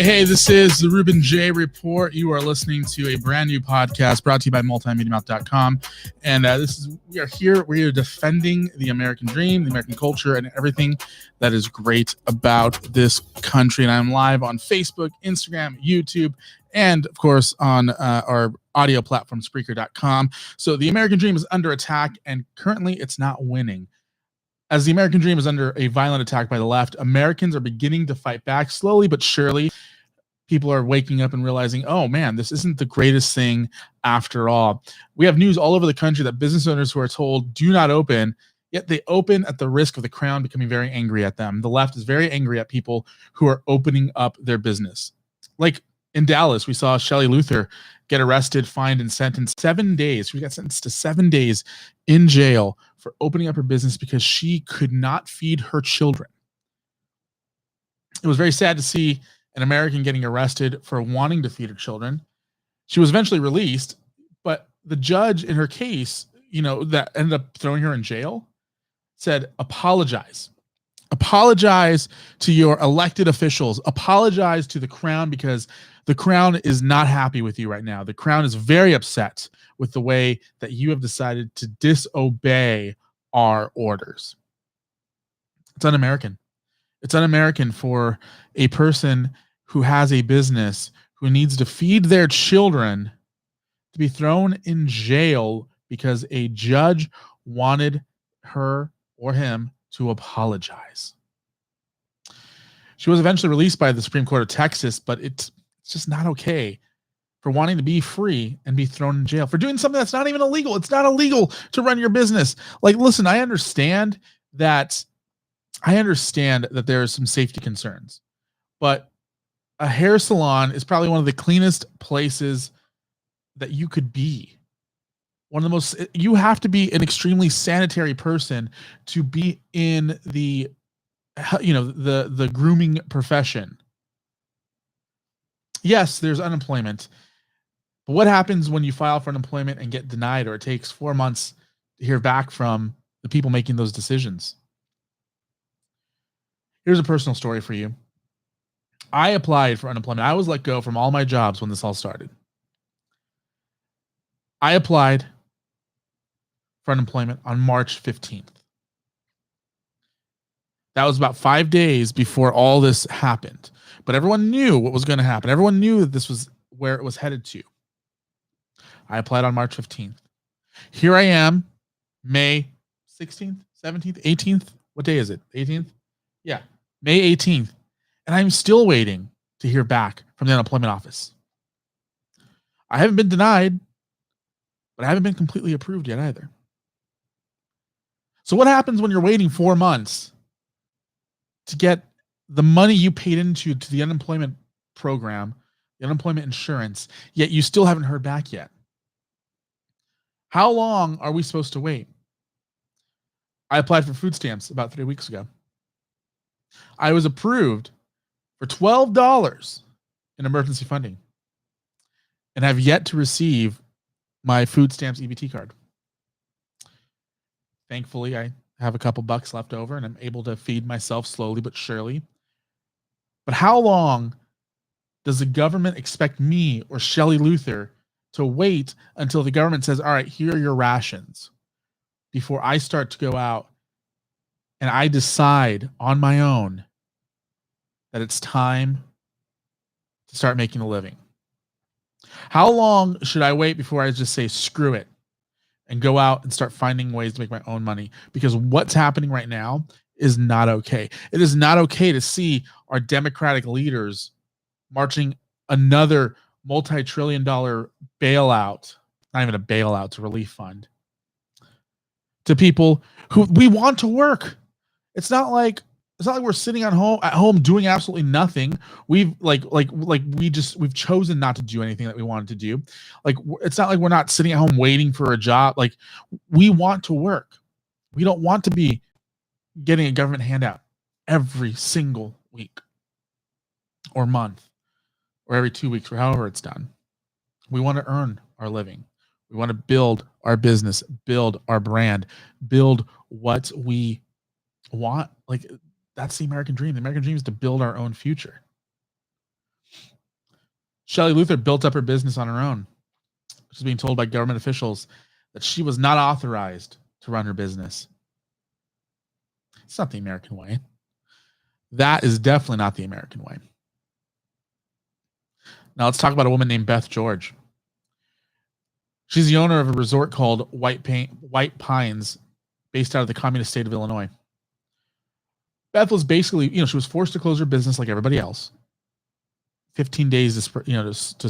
Hey, this is the Ruben J. Report. You are listening to a brand new podcast brought to you by multimediamouth.com. And we are defending the American dream, the American culture, and everything that is great about this country. And I'm live on Facebook, Instagram, YouTube, and of course on our audio platform, Spreaker.com. So the American dream is under attack, and currently it's not winning. As the American dream is under a violent attack by the left, Americans are beginning to fight back slowly but surely. People are waking up and realizing, oh man, this isn't the greatest thing after all. We have news all over the country that business owners who are told do not open, yet they open at the risk of the crown becoming very angry at them. The left is very angry at people who are opening up their business. Like in Dallas, we saw Shelley Luther get arrested, fined, and sentenced 7 days. She got sentenced to 7 days in jail for opening up her business because she could not feed her children. It was very sad to see an American getting arrested for wanting to feed her children. She was eventually released, but the judge in her case, that ended up throwing her in jail, said, apologize. Apologize to your elected officials. Apologize to the crown, because the crown is not happy with you right now. The crown is very upset with the way that you have decided to disobey our orders. It's un-American. It's un-American for a person who has a business, who needs to feed their children, to be thrown in jail because a judge wanted her or him to apologize. She was eventually released by the Supreme Court of Texas, but it's just not okay for wanting to be free and be thrown in jail for doing something that's not even illegal. It's not illegal to run your business. Like, listen, I understand that there are some safety concerns, but a hair salon is probably one of the cleanest places that you could be. You have to be an extremely sanitary person to be in the grooming profession. Yes, there's unemployment, but what happens when you file for unemployment and get denied, or it takes 4 months to hear back from the people making those decisions? Here's a personal story for you. I applied for unemployment. I was let go from all my jobs when this all started. I applied for unemployment on March 15th. That was about 5 days before all this happened. But everyone knew what was going to happen. Everyone knew that this was where it was headed to. I applied on March 15th. Here I am, May 16th, 17th, 18th. What day is it? 18th? Yeah, May 18th. And I'm still waiting to hear back from the unemployment office. I haven't been denied, but I haven't been completely approved yet either. So what happens when you're waiting 4 months to get the money you paid into the unemployment program, the unemployment insurance, yet you still haven't heard back yet? How long are we supposed to wait? I applied for food stamps about 3 weeks ago. I was approved for $12 in emergency funding and have yet to receive my food stamps EBT card. Thankfully, I have a couple bucks left over and I'm able to feed myself slowly but surely. But how long does the government expect me or Shelley Luther to wait until the government says, all right, here are your rations, before I start to go out and I decide on my own that it's time to start making a living? How long should I wait before I just say, screw it, and go out and start finding ways to make my own money? Because what's happening right now is not okay. It is not okay to see our Democratic leaders marching another multi-trillion-dollar bailout, not even a bailout, it's a relief fund, to people who we want to work. It's not like we're sitting at home doing absolutely nothing. We've chosen not to do anything that we wanted to do. Like, it's not like we're not sitting at home waiting for a job. Like, we want to work. We don't want to be getting a government handout every single week or month or every 2 weeks or however it's done. We want to earn our living. We want to build our business, build our brand, build what we want. Like, that's the American dream. The American dream is to build our own future. Shelley Luther built up her business on her own. She's being told by government officials that she was not authorized to run her business. It's not the American way. That is definitely not the American way. Now let's talk about a woman named Beth George. She's the owner of a resort called White Pines, based out of the communist state of Illinois. Beth was basically, she was forced to close her business like everybody else. 15 days to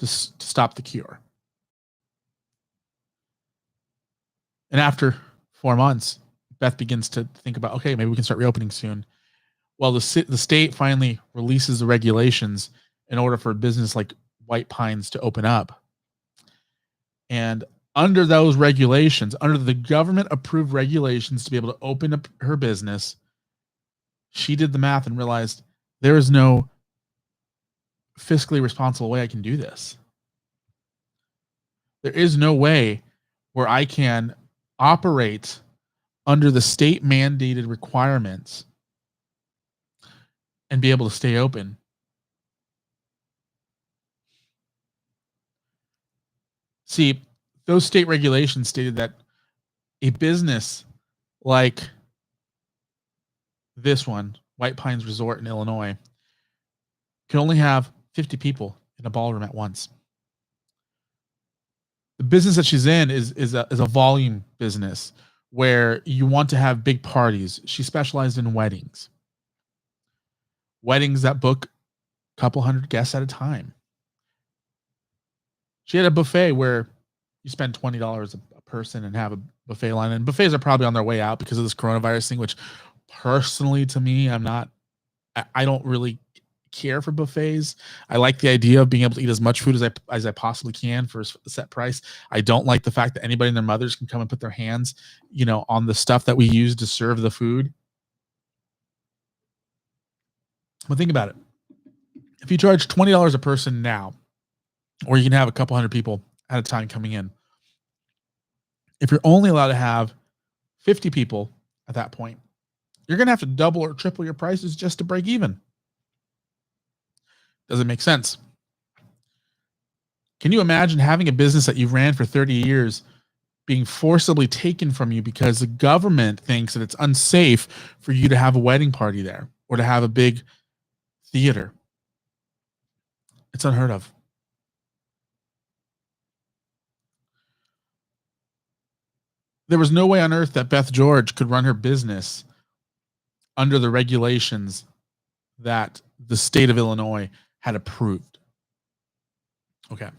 stop the cure. And after 4 months, Beth begins to think about, okay, maybe we can start reopening soon. Well, the state finally releases the regulations in order for a business like White Pines to open up. And under those regulations, under the government approved regulations to be able to open up her business, she did the math and realized there is no fiscally responsible way I can do this. There is no way where I can operate under the state mandated requirements and be able to stay open. See, those state regulations stated that a business like this one, White Pines Resort in Illinois, can only have 50 people in a ballroom at once. The business that she's in is a volume business where you want to have big parties. She specialized in weddings that book a couple hundred guests at a time. She had a buffet where you spend $20 a person and have a buffet line. And buffets are probably on their way out because of this coronavirus thing, which personally to me, I don't really care for buffets. I like the idea of being able to eat as much food as I possibly can for a set price. I don't like the fact that anybody and their mothers can come and put their hands, on the stuff that we use to serve the food. But think about it. If you charge $20 a person now, or you can have a couple hundred people at a time coming in, if you're only allowed to have 50 people at that point, you're going to have to double or triple your prices just to break even. Does it make sense? Can you imagine having a business that you ran for 30 years being forcibly taken from you because the government thinks that it's unsafe for you to have a wedding party there or to have a big theater? It's unheard of. There was no way on earth that Beth George could run her business under the regulations that the state of Illinois had approved. Okay.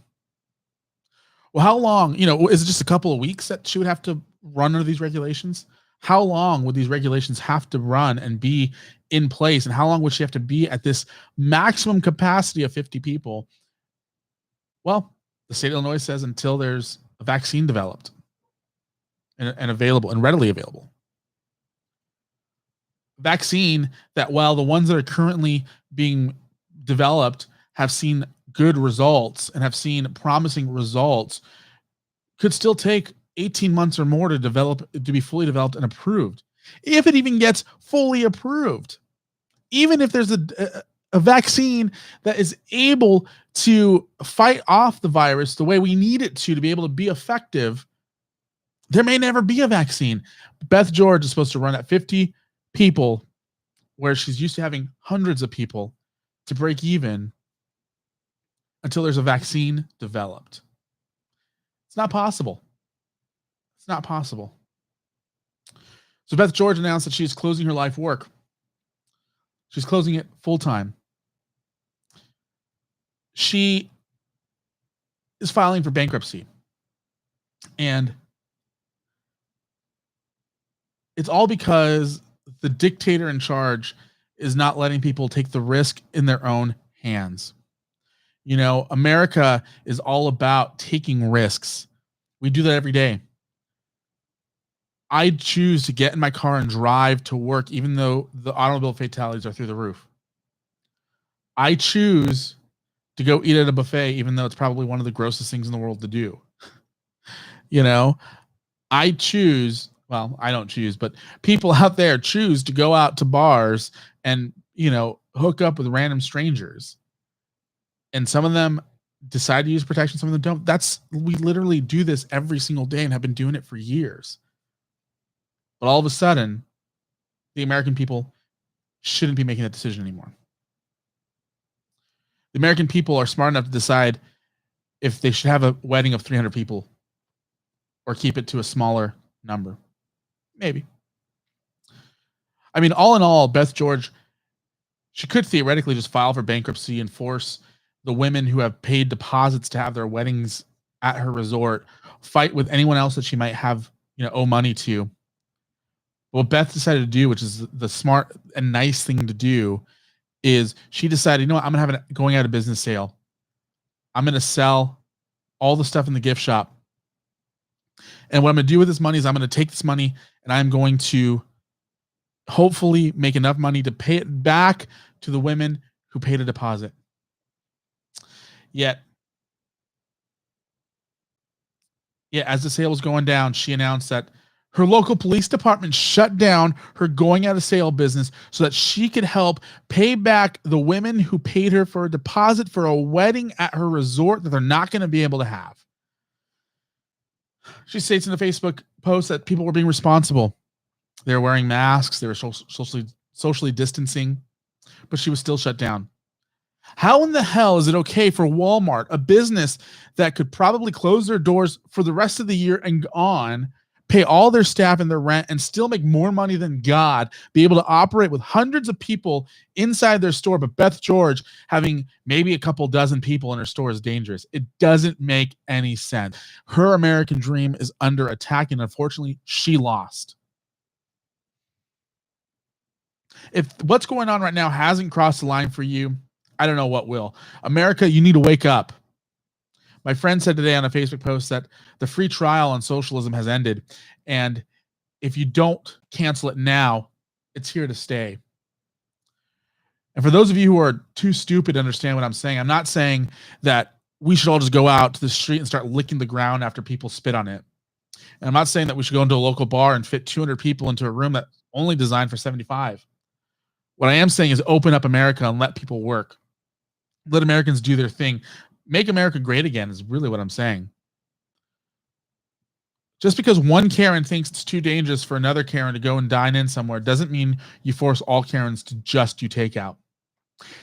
Well, how long, is it just a couple of weeks that she would have to run under these regulations? How long would these regulations have to run and be in place? And how long would she have to be at this maximum capacity of 50 people? Well, the state of Illinois says until there's a vaccine developed and available and readily available. Vaccine that, while the ones that are currently being developed have seen good results and have seen promising results, could still take 18 months or more to be fully developed and approved. If it even gets fully approved, even if there's a vaccine that is able to fight off the virus the way we need it to be able to be effective, there may never be a vaccine. Beth George is supposed to run at 50 people where she's used to having hundreds of people to break even until there's a vaccine developed. It's not possible. It's not possible. So Beth George announced that she's closing her life work. She's closing it full time. She is filing for bankruptcy. And it's all because the dictator in charge is not letting people take the risk in their own hands. America is all about taking risks. We do that every day. I choose to get in my car and drive to work, even though the automobile fatalities are through the roof. I choose to go eat at a buffet, even though it's probably one of the grossest things in the world to do. I choose, well, I don't choose, but people out there choose to go out to bars and, hook up with random strangers And some of them decide to use protection, some of them don't. We literally do this every single day and have been doing it for years. But all of a sudden, the American people shouldn't be making that decision anymore. The American people are smart enough to decide if they should have a wedding of 300 people or keep it to a smaller number. Maybe. I mean, all in all, Beth George, she could theoretically just file for bankruptcy and force the women who have paid deposits to have their weddings at her resort fight with anyone else that she might have, owe money to. What Beth decided to do, which is the smart and nice thing to do, is she decided, you know what, I'm going to have a going out of business sale. I'm going to sell all the stuff in the gift shop. And what I'm going to do with this money is I'm going to take this money and I'm going to hopefully make enough money to pay it back to the women who paid a deposit. Yet, as the sale was going down, she announced that her local police department shut down her going out of sale business so that she could help pay back the women who paid her for a deposit for a wedding at her resort that they're not going to be able to have. She states in a Facebook post that people were being responsible. They were wearing masks. They were socially distancing, but she was still shut down. How in the hell is it okay for Walmart, a business that could probably close their doors for the rest of the year and on, pay all their staff and their rent, and still make more money than God, be able to operate with hundreds of people inside their store, but Beth George having maybe a couple dozen people in her store is dangerous? It doesn't make any sense. Her American dream is under attack, and unfortunately, she lost. If what's going on right now hasn't crossed the line for you, I don't know what will. America, you need to wake up. My friend said today on a Facebook post that the free trial on socialism has ended. And if you don't cancel it now, it's here to stay. And for those of you who are too stupid to understand what I'm saying, I'm not saying that we should all just go out to the street and start licking the ground after people spit on it. And I'm not saying that we should go into a local bar and fit 200 people into a room that's only designed for 75. What I am saying is open up America and let people work. Let Americans do their thing. Make America great again is really what I'm saying. Just because one Karen thinks it's too dangerous for another Karen to go and dine in somewhere doesn't mean you force all Karens to just do takeout.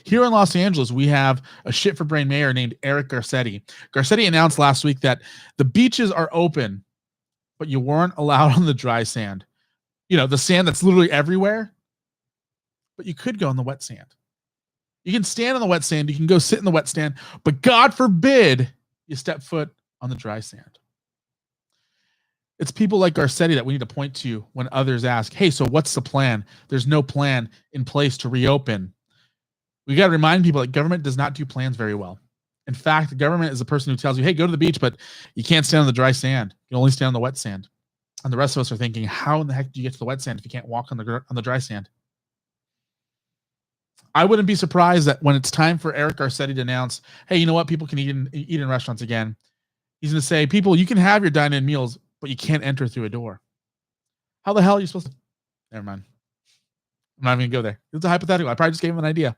Here in Los Angeles, we have a shit for brain mayor named Eric Garcetti. Garcetti announced last week that the beaches are open, but you weren't allowed on the dry sand. The sand that's literally everywhere, but you could go on the wet sand. You can stand on the wet sand. You can go sit in the wet sand, but God forbid you step foot on the dry sand. It's people like Garcetti that we need to point to when others ask, hey, so what's the plan? There's no plan in place to reopen. We got to remind people that government does not do plans very well. In fact, the government is the person who tells you, hey, go to the beach, but you can't stand on the dry sand. You can only stand on the wet sand. And the rest of us are thinking, how in the heck do you get to the wet sand if you can't walk on the dry sand? I wouldn't be surprised that when it's time for Eric Garcetti to announce, hey, you know what? People can eat in restaurants again. He's going to say, people, you can have your dine-in meals, but you can't enter through a door. How the hell are you supposed to? Never mind. I'm not even going to go there. It's a hypothetical. I probably just gave him an idea.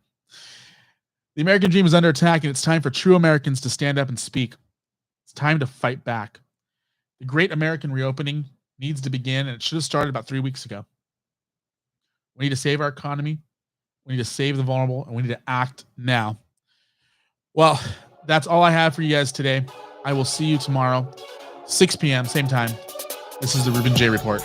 The American dream is under attack, and it's time for true Americans to stand up and speak. It's time to fight back. The great American reopening needs to begin, and it should have started about 3 weeks ago. We need to save our economy. We need to save the vulnerable, and we need to act now. Well, that's all I have for you guys today. I will see you tomorrow, 6 p.m., same time. This is the Ruben J. Report.